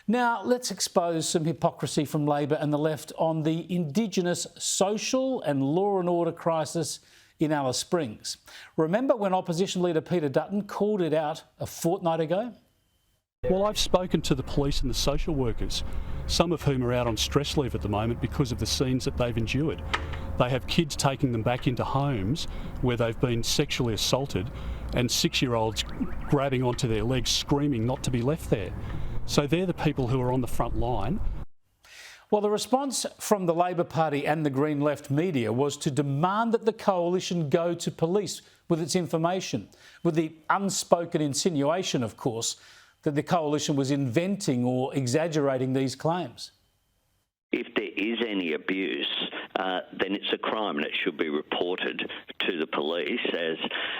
Now, let's expose some hypocrisy from Labor and the left on the Indigenous social and law and order crisis in Alice Springs. Remember when Opposition Leader Peter Dutton called it out a fortnight ago? Well, I've spoken to the police and the social workers, some of whom are out on stress leave at the moment because of the scenes that they've endured. They have kids taking them back into homes where they've been sexually assaulted and 6-year-olds grabbing onto their legs, screaming not to be left there. So they're the people who are on the front line. Well, the response from the Labor Party and the Green Left media was to demand that the coalition go to police with its information, with the unspoken insinuation, of course, that the coalition was inventing or exaggerating these claims. If there is any abuse, then it's a crime and it should be reported to the police,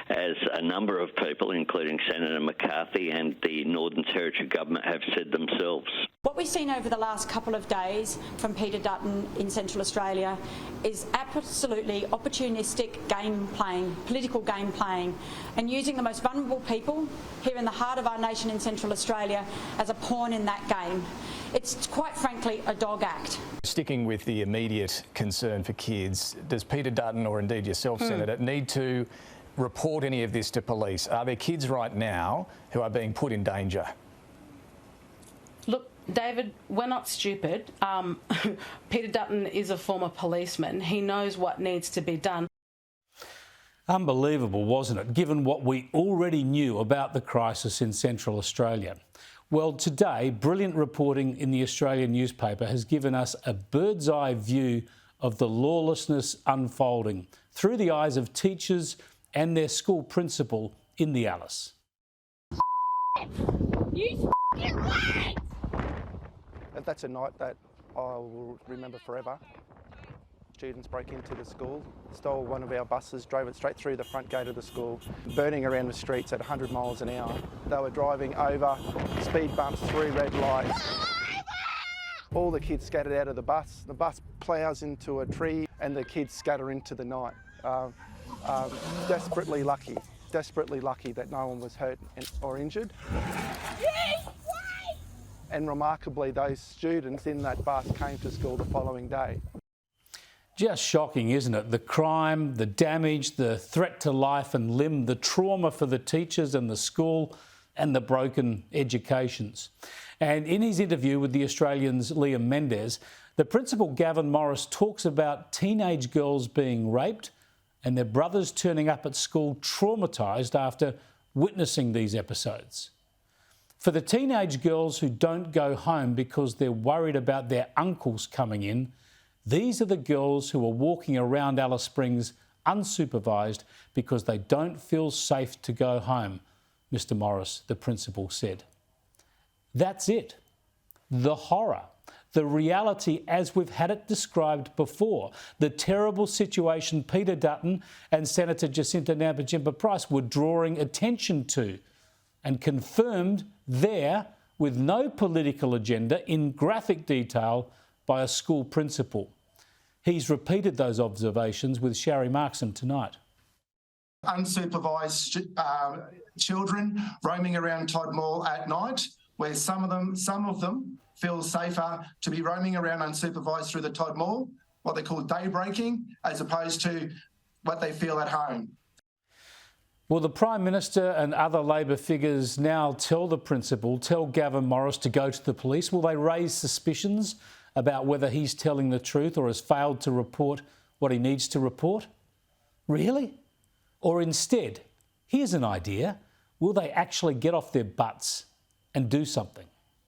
as a number of people, including Senator McCarthy and the Northern Territory Government, have said themselves. What we've seen over the last couple of days from Peter Dutton in Central Australia is absolutely opportunistic game playing, political game playing, and using the most vulnerable people here in the heart of our nation in Central Australia as a pawn in that game. It's quite frankly a dog act. Sticking with the immediate concern for kids, does Peter Dutton, or indeed yourself, Senator, need to report any of this to police? Are there kids right now who are being put in danger? Look, David, we're not stupid. Peter Dutton is a former policeman. He knows what needs to be done. Unbelievable, wasn't it, given what we already knew about the crisis in Central Australia? Well, today, brilliant reporting in the Australian newspaper has given us a bird's eye view of the lawlessness unfolding through the eyes of teachers and their school principal in the Alice. You f***ing wait! That's a night that I will remember forever. Students broke into the school, stole one of our buses, drove it straight through the front gate of the school, burning around the streets at 100 miles an hour. They were driving over speed bumps, through red lights. All the kids scattered out of the bus. The bus ploughs into a tree and the kids scatter into the night. Desperately lucky that no one was hurt or injured. And remarkably, those students in that bus came to school the following day. Just shocking, isn't it? The crime, the damage, the threat to life and limb, the trauma for the teachers and the school, and the broken educations. And in his interview with the Australian's Liam Mendes, the principal Gavin Morris talks about teenage girls being raped and their brothers turning up at school traumatised after witnessing these episodes. For the teenage girls who don't go home because they're worried about their uncles coming in, these are the girls who are walking around Alice Springs unsupervised because they don't feel safe to go home, Mr. Morris, the principal, said. That's it. The horror, the reality as we've had it described before, the terrible situation Peter Dutton and Senator Jacinta Nampijinpa-Price were drawing attention to, and confirmed there with no political agenda in graphic detail by a school principal. He's repeated those observations with Sharri Markson tonight. Unsupervised children roaming around Todd Mall at night, where some of them feel safer to be roaming around unsupervised through the Todd Mall, what they call day breaking, as opposed to what they feel at home. Will the Prime Minister and other Labor figures now tell the principal, tell Gavin Morris to go to the police? Will they raise suspicions about whether he's telling the truth or has failed to report what he needs to report? Really? Or instead, here's an idea, will they actually get off their butts and do something?